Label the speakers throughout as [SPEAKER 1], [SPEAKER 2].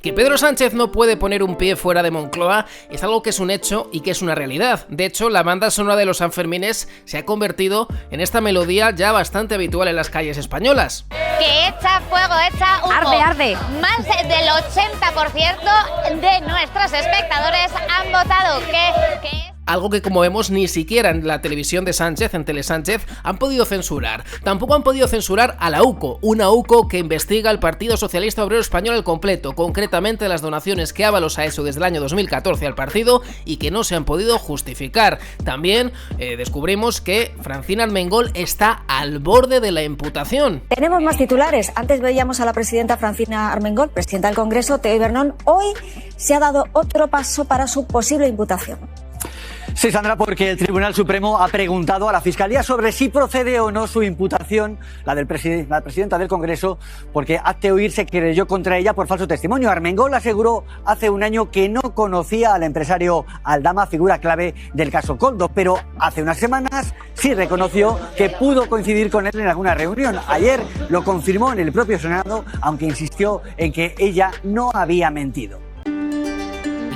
[SPEAKER 1] Que Pedro Sánchez no puede poner un pie fuera de Moncloa es algo que es un hecho y que es una realidad. De hecho, la banda sonora de los Sanfermines se ha convertido en esta melodía ya bastante habitual en las calles españolas.
[SPEAKER 2] Que echa fuego, echa humo.
[SPEAKER 3] Arde, arde.
[SPEAKER 2] Más del 80% de nuestros espectadores han votado que
[SPEAKER 1] Algo que, como vemos, ni siquiera en la televisión de Sánchez, en Telesánchez, han podido censurar. Tampoco han podido censurar a la UCO, una UCO que investiga al Partido Socialista Obrero Español al completo, concretamente las donaciones que Ábalos ha hecho desde el año 2014 al partido y que no se han podido justificar. También descubrimos que Francina Armengol está al borde de la imputación.
[SPEAKER 3] Tenemos más titulares. Antes veíamos a la presidenta Francina Armengol, presidenta del Congreso, Teo Ibernón. Hoy se ha dado otro paso para su posible imputación.
[SPEAKER 4] Sí, Sandra, porque el Tribunal Supremo ha preguntado a la Fiscalía sobre si procede o no su imputación, la presidenta del Congreso, porque hazte oír se querelló contra ella por falso testimonio. Armengol aseguró hace un año que no conocía al empresario Aldama, figura clave del caso Koldo, pero hace unas semanas sí reconoció que pudo coincidir con él en alguna reunión. Ayer lo confirmó en el propio Senado, aunque insistió en que ella no había mentido.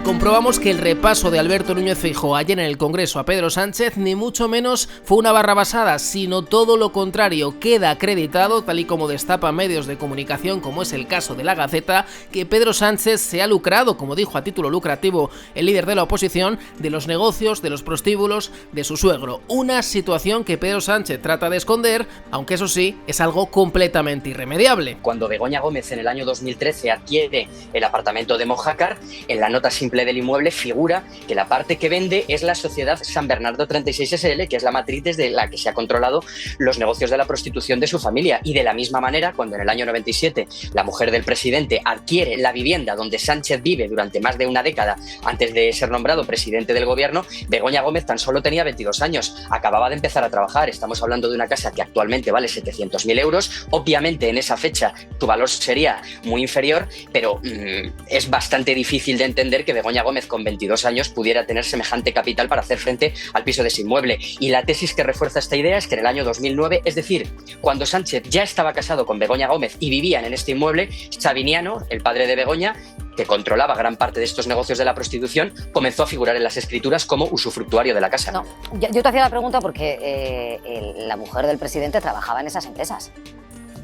[SPEAKER 1] Comprobamos que el repaso de Alberto Núñez Feijóo ayer en el Congreso a Pedro Sánchez ni mucho menos fue una barrabasada, sino todo lo contrario. Queda acreditado, tal y como destapa medios de comunicación como es el caso de La Gaceta, que Pedro Sánchez se ha lucrado, como dijo a título lucrativo el líder de la oposición, de los negocios, de los prostíbulos, de su suegro. Una situación que Pedro Sánchez trata de esconder, aunque eso sí, es algo completamente irremediable.
[SPEAKER 5] Cuando Begoña Gómez en el año 2013 adquiere el apartamento de Mojácar, en la nota simple del inmueble figura que la parte que vende es la sociedad San Bernardo 36 SL, que es la matriz desde la que se ha controlado los negocios de la prostitución de su familia. Y de la misma manera, cuando en el año 97 la mujer del presidente adquiere la vivienda donde Sánchez vive durante más de una década antes de ser nombrado presidente del gobierno, Begoña Gómez tan solo tenía 22 años, acababa de empezar a trabajar. Estamos hablando de una casa que actualmente vale 700.000 euros. Obviamente en esa fecha tu valor sería muy inferior, pero es bastante difícil de entender que Begoña Gómez con 22 años pudiera tener semejante capital para hacer frente al piso de ese inmueble. Y la tesis que refuerza esta idea es que en el año 2009, es decir, cuando Sánchez ya estaba casado con Begoña Gómez y vivían en este inmueble, Sabiniano, el padre de Begoña, que controlaba gran parte de estos negocios de la prostitución, comenzó a figurar en las escrituras como usufructuario de la casa.
[SPEAKER 6] No, yo te hacía la pregunta porque la mujer del presidente trabajaba en esas empresas.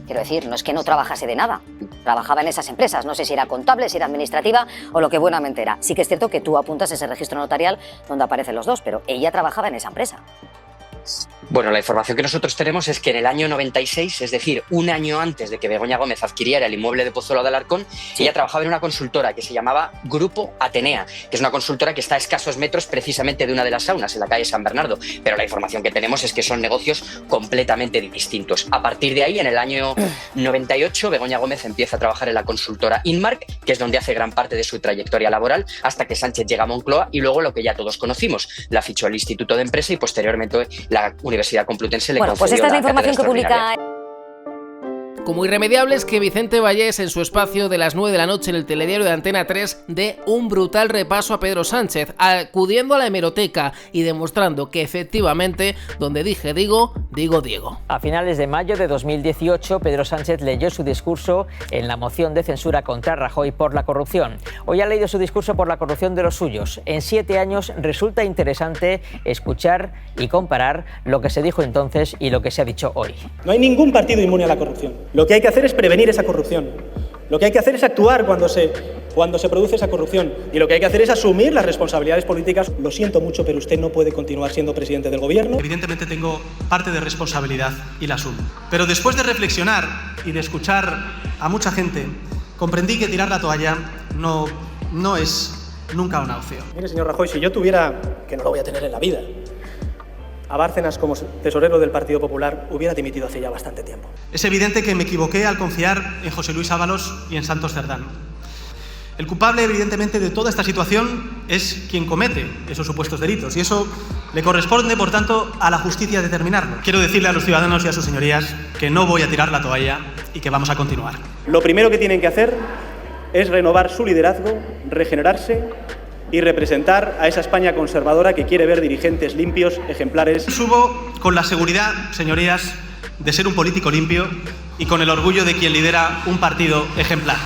[SPEAKER 6] Quiero decir, no es que no trabajase de nada, trabajaba en esas empresas, no sé si era contable, si era administrativa o lo que buenamente era. Sí que es cierto que tú apuntas ese registro notarial donde aparecen los dos, pero ella trabajaba en esa empresa.
[SPEAKER 5] Bueno, la información que nosotros tenemos es que en el año 96, es decir, un año antes de que Begoña Gómez adquiriera el inmueble de Pozuelo de Alarcón, ella trabajaba en una consultora que se llamaba Grupo Atenea, que es una consultora que está a escasos metros precisamente de una de las saunas, en la calle San Bernardo. Pero la información que tenemos es que son negocios completamente distintos. A partir de ahí, en el año 98, Begoña Gómez empieza a trabajar en la consultora Inmark, que es donde hace gran parte de su trayectoria laboral, hasta que Sánchez llega a Moncloa y luego lo que ya todos conocimos, la fichó el Instituto de Empresa y posteriormente la Universidad Complutense le concedió
[SPEAKER 6] pues esta es la información que publica.
[SPEAKER 1] Como irremediable es que Vicente Vallés, en su espacio de las 9 de la noche en el telediario de Antena 3, dé un brutal repaso a Pedro Sánchez, acudiendo a la hemeroteca y demostrando que efectivamente, donde dije digo, digo Diego.
[SPEAKER 7] A finales de mayo de 2018, Pedro Sánchez leyó su discurso en la moción de censura contra Rajoy por la corrupción. Hoy ha leído su discurso por la corrupción de los suyos. En 7 años resulta interesante escuchar y comparar lo que se dijo entonces y lo que se ha dicho hoy.
[SPEAKER 8] No hay ningún partido inmune a la corrupción. Lo que hay que hacer es prevenir esa corrupción. Lo que hay que hacer es actuar cuando se produce esa corrupción. Y lo que hay que hacer es asumir las responsabilidades políticas. Lo siento mucho, pero usted no puede continuar siendo presidente del gobierno.
[SPEAKER 9] Evidentemente tengo parte de responsabilidad y la asumo. Pero después de reflexionar y de escuchar a mucha gente, comprendí que tirar la toalla no es nunca una opción.
[SPEAKER 8] Mire, señor Rajoy, si yo tuviera, que no lo voy a tener en la vida, a Bárcenas como tesorero del Partido Popular, hubiera dimitido hace ya bastante tiempo.
[SPEAKER 9] Es evidente que me equivoqué al confiar en José Luis Ábalos y en Santos Cerdán. El culpable, evidentemente, de toda esta situación es quien comete esos supuestos delitos y eso le corresponde, por tanto, a la justicia determinarlo. Quiero decirle a los ciudadanos y a sus señorías que no voy a tirar la toalla y que vamos a continuar.
[SPEAKER 8] Lo primero que tienen que hacer es renovar su liderazgo, regenerarse y representar a esa España conservadora que quiere ver dirigentes limpios, ejemplares.
[SPEAKER 9] Subo con la seguridad, señorías, de ser un político limpio y con el orgullo de quien lidera un partido ejemplar.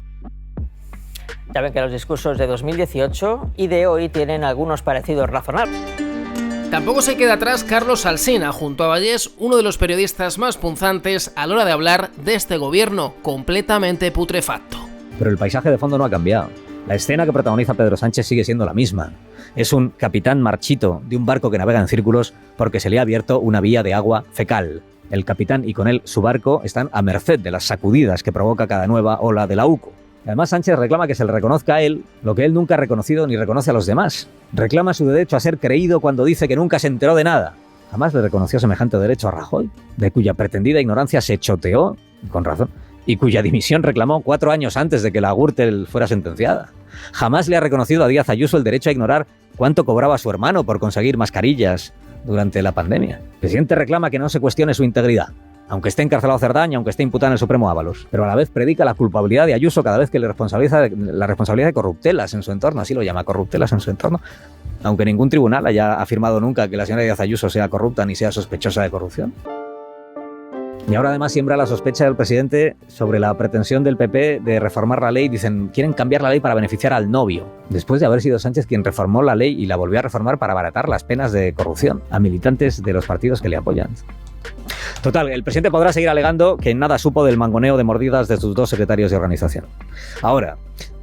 [SPEAKER 7] Ya ven que los discursos de 2018 y de hoy tienen algunos parecidos razonables.
[SPEAKER 1] Tampoco se queda atrás Carlos Alsina, junto a Vallés, uno de los periodistas más punzantes a la hora de hablar de este gobierno completamente putrefacto.
[SPEAKER 10] Pero el paisaje de fondo no ha cambiado. La escena que protagoniza Pedro Sánchez sigue siendo la misma. Es un capitán marchito de un barco que navega en círculos porque se le ha abierto una vía de agua fecal. El capitán y con él su barco están a merced de las sacudidas que provoca cada nueva ola de la UCO. Además, Sánchez reclama que se le reconozca a él lo que él nunca ha reconocido ni reconoce a los demás. Reclama su derecho a ser creído cuando dice que nunca se enteró de nada. Jamás le reconoció semejante derecho a Rajoy, de cuya pretendida ignorancia se choteó, con razón, y cuya dimisión reclamó 4 años antes de que la Gürtel fuera sentenciada. Jamás le ha reconocido a Díaz Ayuso el derecho a ignorar cuánto cobraba su hermano por conseguir mascarillas durante la pandemia. El presidente reclama que no se cuestione su integridad, aunque esté encarcelado Cerdán y aunque esté imputado en el Supremo Ábalos, pero a la vez predica la culpabilidad de Ayuso cada vez que le responsabiliza la responsabilidad de corruptelas en su entorno, así lo llama, corruptelas en su entorno, aunque ningún tribunal haya afirmado nunca que la señora Díaz Ayuso sea corrupta ni sea sospechosa de corrupción. Y ahora además siembra la sospecha del presidente sobre la pretensión del PP de reformar la ley. Dicen, quieren cambiar la ley para beneficiar al novio, después de haber sido Sánchez quien reformó la ley y la volvió a reformar para abaratar las penas de corrupción a militantes de los partidos que le apoyan. Total, el presidente podrá seguir alegando que nada supo del mangoneo de mordidas de sus 2 secretarios de organización. Ahora,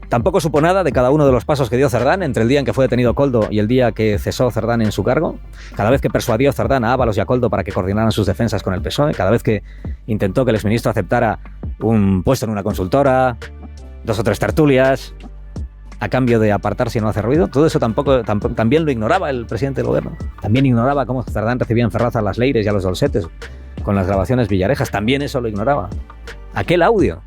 [SPEAKER 10] tampoco supo nada de cada uno de los pasos que dio Cerdán entre el día en que fue detenido Koldo y el día que cesó Cerdán en su cargo, cada vez que persuadió Cerdán a Ábalos y a Koldo para que coordinaran sus defensas con el PSOE, cada vez que intentó que el exministro aceptara un puesto en una consultora, 2 o 3 tertulias, a cambio de apartarse y no hacer ruido. Todo eso también lo ignoraba el presidente del gobierno. También ignoraba cómo Cerdán recibía en Ferraz a las Leires y a los Dolcetes con las grabaciones Villarejas. También eso lo ignoraba. Aquel audio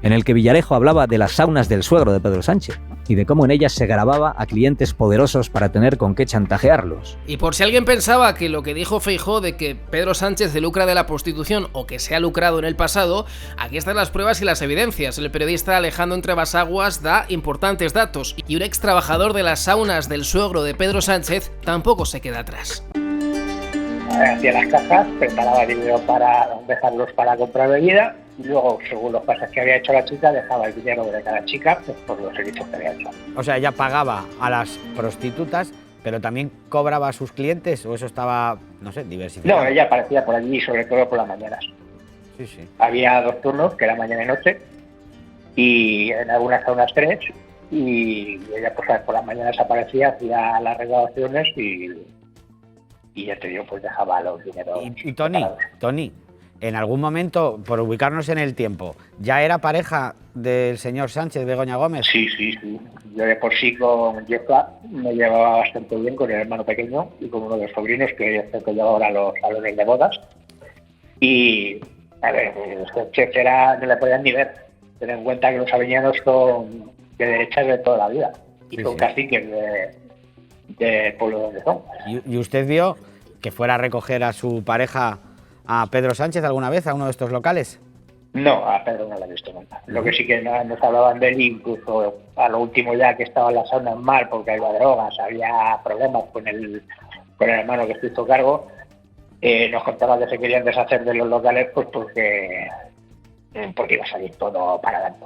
[SPEAKER 10] en el que Villarejo hablaba de las saunas del suegro de Pedro Sánchez y de cómo en ellas se grababa a clientes poderosos para tener con qué chantajearlos.
[SPEAKER 1] Y por si alguien pensaba que lo que dijo Feijóo de que Pedro Sánchez se lucra de la prostitución o que se ha lucrado en el pasado, aquí están las pruebas y las evidencias. El periodista Alejandro Entrebasaguas da importantes datos y un ex trabajador de las saunas del suegro de Pedro Sánchez tampoco se queda atrás.
[SPEAKER 11] Hacía las cajas, preparaba dinero para dejarlos para comprar bebida y luego, según los pasos que había hecho la chica, dejaba el dinero de cada chica pues, por los servicios que había hecho.
[SPEAKER 12] O sea, ella pagaba a las prostitutas, pero también cobraba a sus clientes, o eso estaba, no sé, diversificado.
[SPEAKER 11] No, ella aparecía por allí, sobre todo por las mañanas.
[SPEAKER 12] Sí, sí.
[SPEAKER 11] Había 2 turnos, que era mañana y noche, y en algunas zonas 3, y ella pues por las mañanas aparecía, hacía las recaudaciones y ya te digo, pues dejaba los dineros.
[SPEAKER 12] Y Tony, en algún momento, por ubicarnos en el tiempo, ¿ya era pareja del señor Sánchez, Begoña Gómez?
[SPEAKER 11] Sí. Yo de por sí con Jefa me llevaba bastante bien con el hermano pequeño y con uno de los sobrinos que es el que lleva ahora los salones de bodas. Y, a ver, Sánchez no le podían ni ver. Ten en cuenta que los avellanos son de derechas de toda la vida y son caciques del pueblo donde son.
[SPEAKER 12] ¿Y usted vio que fuera a recoger a su pareja, a Pedro Sánchez, alguna vez a uno de estos locales?
[SPEAKER 11] No, a Pedro no lo he visto nunca. Lo que sí que nos hablaban de él, incluso a lo último ya que estaba en la sauna mal porque había drogas, había problemas con el hermano que se hizo cargo, nos contaban que se querían deshacer de los locales pues porque iba a salir todo para adelante.